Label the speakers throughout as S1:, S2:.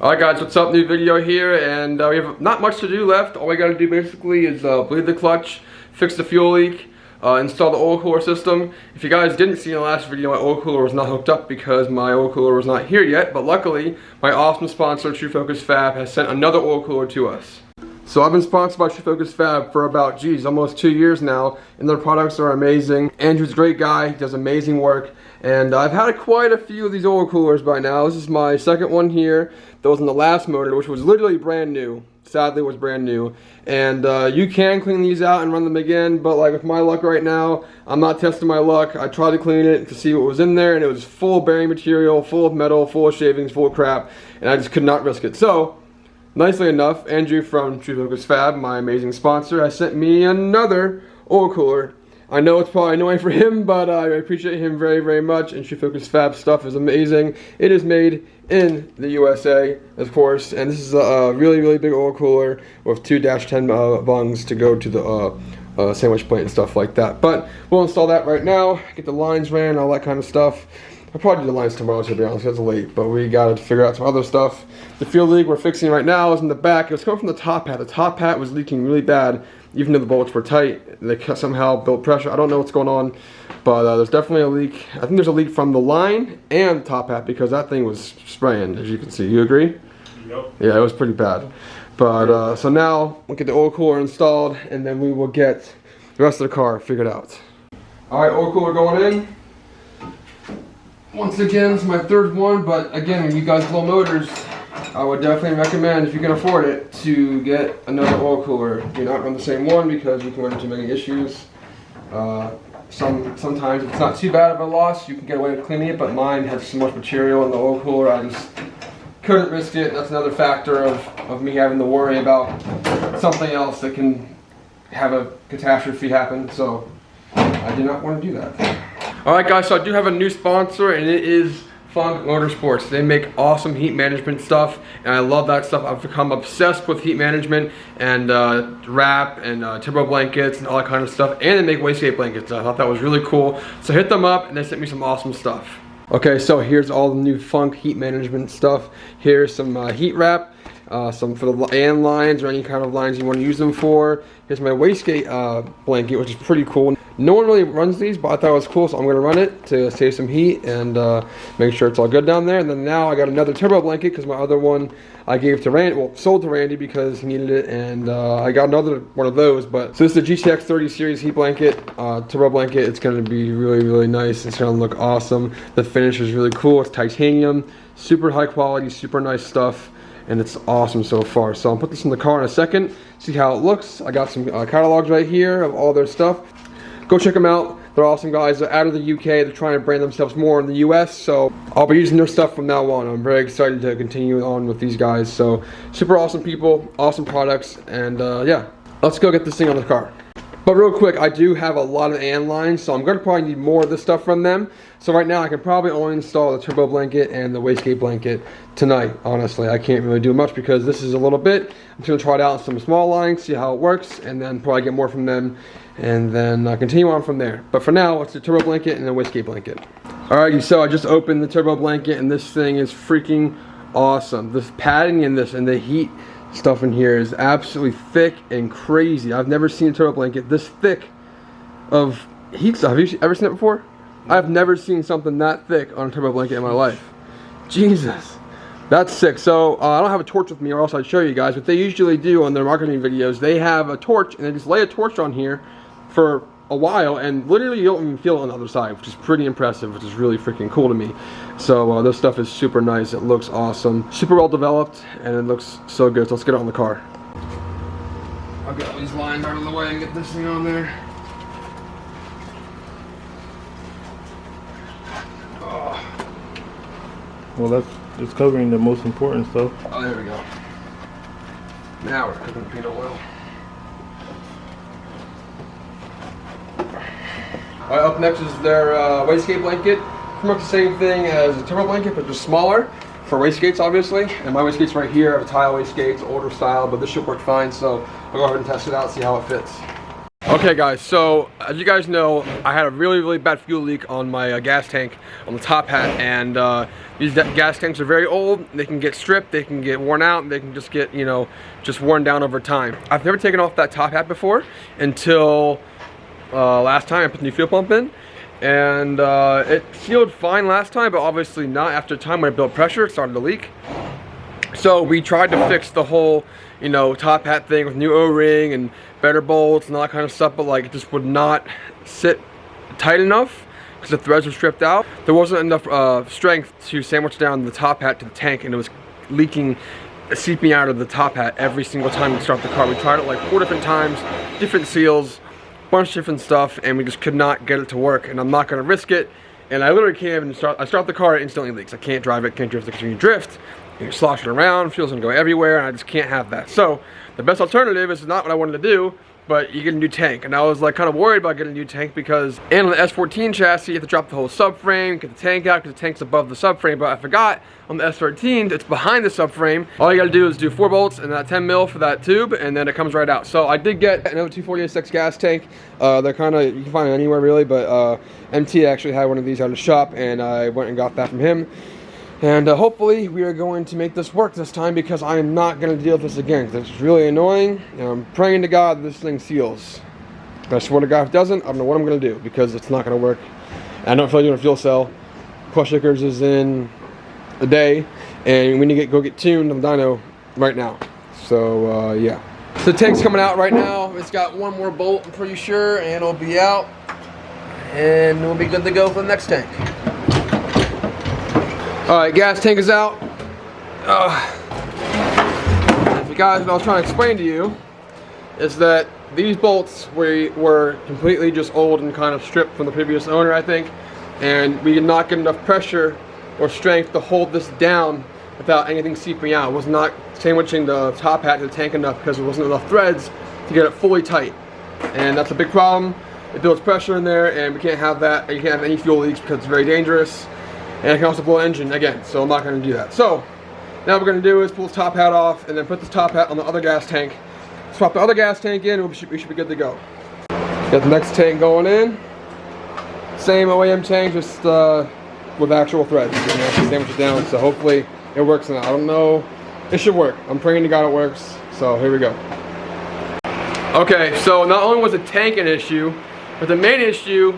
S1: Alright guys, what's up? New video here, and we have not much to do left. All we gotta do basically is bleed the clutch, fix the fuel leak, install the oil cooler system. If you guys didn't see in the last video, my oil cooler was not hooked up because my oil cooler was not here yet, but luckily my awesome sponsor True Focus Fab has sent another oil cooler to us. So I've been sponsored by True Focus Fab for about, almost 2 years now, and their products are amazing. Andrew's a great guy, he does amazing work, and I've had quite a few of these oil coolers by now. This is my second one here. That was in the last motor, which was literally brand new. Sadly, it was brand new. And you can clean these out and run them again, but like with my luck right now, I'm not testing my luck. I tried to clean it to see what was in there, and it was full of bearing material, full of metal, full of shavings, full of crap, and I just could not risk it. So, nicely enough, Andrew from True Focus Fab, my amazing sponsor, has sent me another oil cooler. I know it's probably annoying for him, but I appreciate him very, very much, and True Focus Fab stuff is amazing. It is made in the USA, of course, and this is a really, really big oil cooler with 2-10 bungs to go to the sandwich plate and stuff like that. But we'll install that right now, get the lines ran, all that kind of stuff. I'll probably do the lines tomorrow, to be honest, it's late, but we gotta figure out some other stuff. The fuel leak we're fixing right now is in the back. It was coming from the top hat. The top hat was leaking really bad, even though the bolts were tight. They somehow built pressure. I don't know what's going on, but there's definitely a leak. I think there's a leak from the line and the top hat because that thing was spraying, as you can see. You agree?
S2: Yep.
S1: Yeah, it was pretty bad. But so now we'll get the oil cooler installed, and then we will get the rest of the car figured out. All right, oil cooler going in. Once again, it's my third one, but again, when you guys blow motors, I would definitely recommend, if you can afford it, to get another oil cooler. Do not run the same one because you can run into many issues. Sometimes if it's not too bad of a loss, you can get away with cleaning it, but mine has so much material in the oil cooler, I just couldn't risk it. That's another factor of me having to worry about something else that can have a catastrophe happen, so I did not want to do that. Alright guys, so I do have a new sponsor, and it is Funk Motorsports. They make awesome heat management stuff, and I love that stuff. I've become obsessed with heat management and wrap and turbo blankets and all that kind of stuff, and they make wastegate blankets. I thought that was really cool. So hit them up, and they sent me some awesome stuff. Okay, so here's all the new Funk heat management stuff. Here's some heat wrap, some for the AN lines or any kind of lines you want to use them for. Here's my wastegate blanket, which is pretty cool. No one really runs these, but I thought it was cool, so I'm going to run it to save some heat and make sure it's all good down there. And then now I got another turbo blanket because my other one I gave to Randy, well, sold to Randy because he needed it, and I got another one of those. But so this is a GTX 30 series heat blanket, turbo blanket. It's going to be really, really nice. It's going to look awesome. The finish is really cool. It's titanium, super high quality, super nice stuff, and it's awesome so far. So I'll put this in the car in a second, see how it looks. I got some catalogs right here of all their stuff. Go check them out. They're awesome guys. They're out of the UK. They're trying to brand themselves more in the US, so I'll be using their stuff from now on. I'm very excited to continue on with these guys. So super awesome people, awesome products, and yeah, let's go get this thing on the car. But real quick, I do have a lot of AN lines, so I'm going to probably need more of this stuff from them. So right now I can probably only install the turbo blanket and the wastegate blanket tonight. Honestly, I can't really do much because this is a little bit. I'm just going to try it out in some small lines, see how it works, and then probably get more from them, and then continue on from there. But for now, it's the turbo blanket and the wastegate blanket. Alrighty, so I just opened the turbo blanket, and this thing is freaking awesome. This padding in this and the heat stuff in here is absolutely thick and crazy. I've never seen a turbo blanket this thick of heat stuff. Have you ever seen it before? I've never seen something that thick on a turbo blanket in my life. Jesus, that's sick. So I don't have a torch with me, or else I'd show you guys. What they usually do on their marketing videos, they have a torch and they just lay a torch on here for a while, and literally you don't even feel it on the other side, which is pretty impressive, which is really freaking cool to me. So this stuff is super nice. It looks awesome, super well developed, and it looks so good. So let's get it on the car. I'll get all these lines out of the way and get this thing on there.
S2: Well, it's covering the most important stuff.
S1: Oh, there we go. Now we're cooking peanut oil. Alright, up next is their wastegate blanket. Pretty much the same thing as a turbo blanket, but just smaller for wastegates, obviously. And my wastegate's right here. I have a tile wastegate, it's older style, but this should work fine. So I'll go ahead and test it out, see how it fits. Okay guys, so as you guys know, I had a really bad fuel leak on my gas tank on the top hat, and these gas tanks are very old. They can get stripped, they can get worn out, and they can just get, you know, just worn down over time. I've never taken off that top hat before until last time I put the new fuel pump in, and it sealed fine last time, but obviously not. After a time when it built pressure, it started to leak. So we tried to fix the whole, you know, top hat thing with new O-ring and better bolts and all that kind of stuff, but like it just would not sit tight enough because the threads were stripped out. There wasn't enough strength to sandwich down the top hat to the tank, and it was leaking, seeping out of the top hat every single time we start the car. We tried it like 4 different times, different seals, bunch of different stuff, and we just could not get it to work, and I'm not going to risk it. And I literally can't even start the car, it instantly leaks. I can't drive it, can't drift it, because when you drift, you slosh it around, fuel's gonna go everywhere, and I just can't have that. So the best alternative is not what I wanted to do, but you get a new tank. And I was like kind of worried about getting a new tank because, and on the S14 chassis, you have to drop the whole subframe, get the tank out because the tank's above the subframe. But I forgot on the S13, it's behind the subframe. All you gotta do is do 4 bolts and that 10 mil for that tube, and then it comes right out. So I did get another 240SX gas tank. They're kind of, you can find it anywhere really, but MT actually had one of these out of the shop, and I went and got that from him. And hopefully we are going to make this work this time, because I am not going to deal with this again, because it's really annoying, and I'm praying to God this thing seals. But I swear to God if it doesn't, I don't know what I'm going to do, because it's not going to work. And I don't feel like doing a fuel cell. Klutch Kickers is in a day, and we need to go get tuned on the dyno right now. So yeah. So the tank's coming out right now. It's got one more bolt, I'm pretty sure, and it'll be out. And we'll be good to go for the next tank. Alright, gas tank is out. If you guys, what I was trying to explain to you is that these bolts were completely just old and kind of stripped from the previous owner, I think. And we did not get enough pressure or strength to hold this down without anything seeping out. It was not sandwiching the top hat to the tank enough because there wasn't enough threads to get it fully tight. And that's a big problem. It builds pressure in there, and we can't have that. You can't have any fuel leaks because it's very dangerous. And it can also blow the engine again, so I'm not going to do that. So, now what we're going to do is pull this top hat off and then put this top hat on the other gas tank. Swap the other gas tank in, and we should be good to go. Got the next tank going in. Same OEM tank, just with actual threads. You know, sandwich it down, so hopefully it works now. I don't know. It should work. I'm praying to God it works. So, here we go. Okay, so not only was the tank an issue, but the main issue,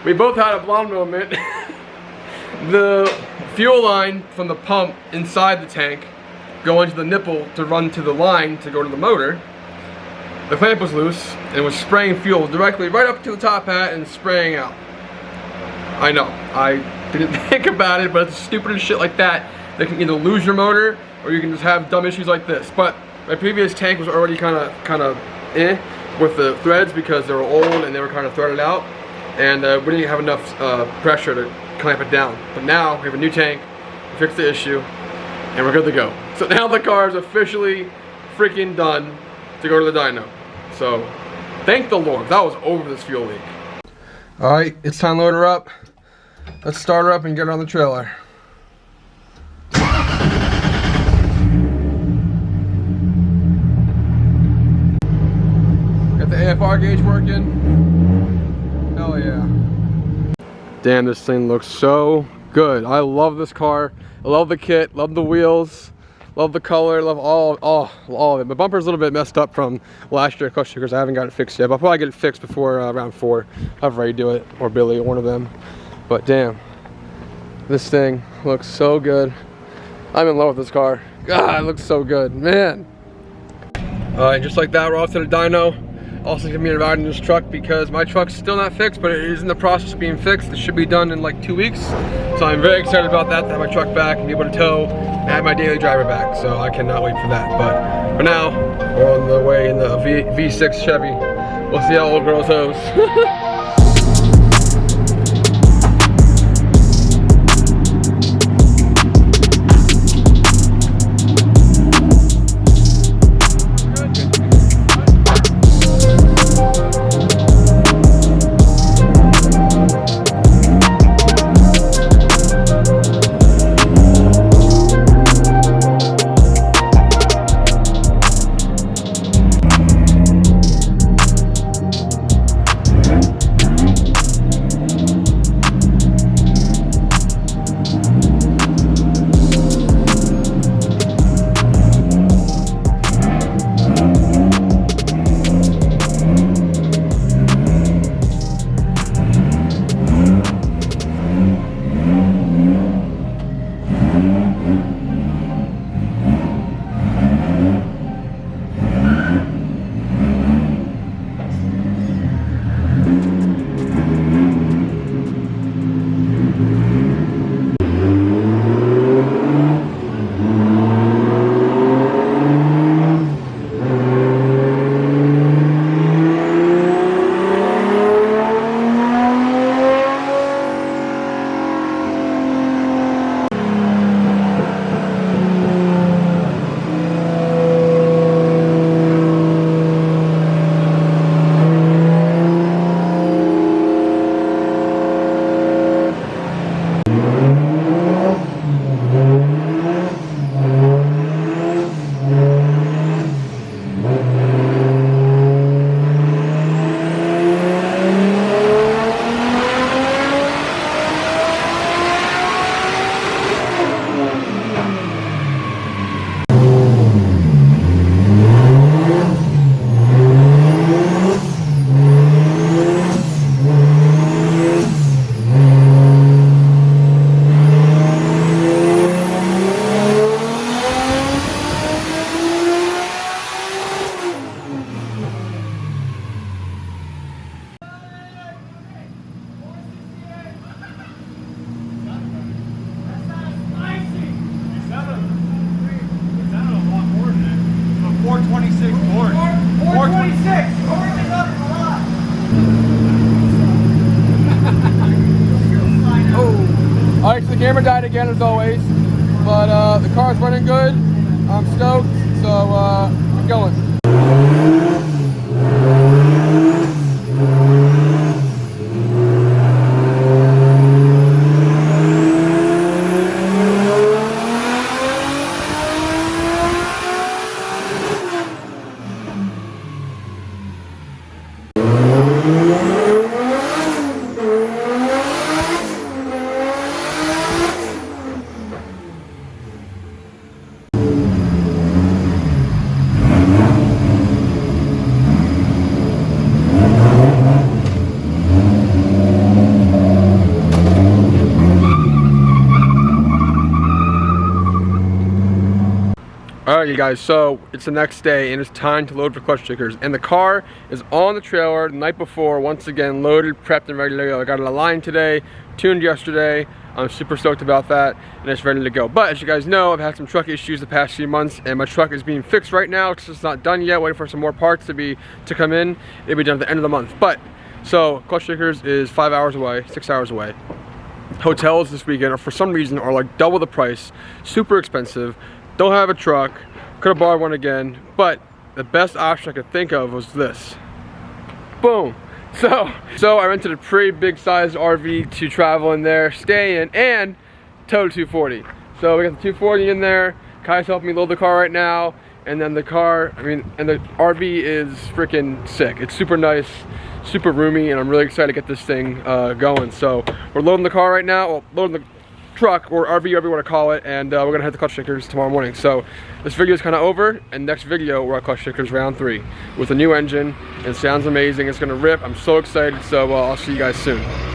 S1: we both had a blonde moment. The fuel line from the pump inside the tank going to the nipple to run to the line to go to the motor, the clamp was loose and was spraying fuel directly right up to the top hat and spraying out. I know, I didn't think about it, but it's stupid and shit like that. They can either lose your motor or you can just have dumb issues like this. But my previous tank was already kind of with the threads because they were old and they were kind of threaded out, and we didn't have enough pressure to clamp it down. But now we have a new tank, we fixed the issue, and we're good to go. So now the car is officially freaking done to go to the dyno. So thank the Lord, that was over this fuel leak. Alright, it's time to load her up. Let's start her up and get her on the trailer. Got the AFR gauge working. Hell yeah. Damn, this thing looks so good. I love this car. I love the kit, love the wheels, love the color, love all of it. My bumper's a little bit messed up from last year at Klutch Kickers. I haven't got it fixed yet, but I'll probably get it fixed before round 4. I'll have Ray do it, or Billy, or one of them. But damn, this thing looks so good. I'm in love with this car. God, it looks so good, man. Alright, just like that, we're off to the dyno. Also gonna be riding this truck because my truck's still not fixed, but it is in the process of being fixed. It should be done in like 2 weeks. So I'm very excited about that, to have my truck back and be able to tow and have my daily driver back. So I cannot wait for that. But for now, we're on the way in the V6 Chevy. We'll see how old girl tows. again as always. But the car's running good. I'm stoked, so keep going. Alright you guys, so it's the next day and it's time to load for Klutch Kickers, and the car is on the trailer the night before, once again loaded, prepped, and ready to go. I got it aligned today, tuned yesterday. I'm super stoked about that, and it's ready to go. But as you guys know, I've had some truck issues the past few months, and my truck is being fixed right now. It's just not done yet, waiting for some more parts to come in. It'll be done at the end of the month. But so Klutch Kickers is 5 hours away, 6 hours away. Hotels this weekend are, for some reason, are like double the price, super expensive. Don't have a truck, could have borrowed one again, but the best option I could think of was this. Boom. So I rented a pretty big sized RV to travel in there, stay in, and tow 240. So we got the 240 in there. Kai's helping me load the car right now, and then the RV is freaking sick. It's super nice, super roomy, and I'm really excited to get this thing going. So we're loading the car right now, well, loading the truck or RV, whatever you want to call it, and we're gonna head to Klutch Kickers tomorrow morning. So this video is kind of over, and next video we're at Klutch Kickers round 3 with a new engine. It sounds amazing. It's gonna rip. I'm so excited. So I'll see you guys soon.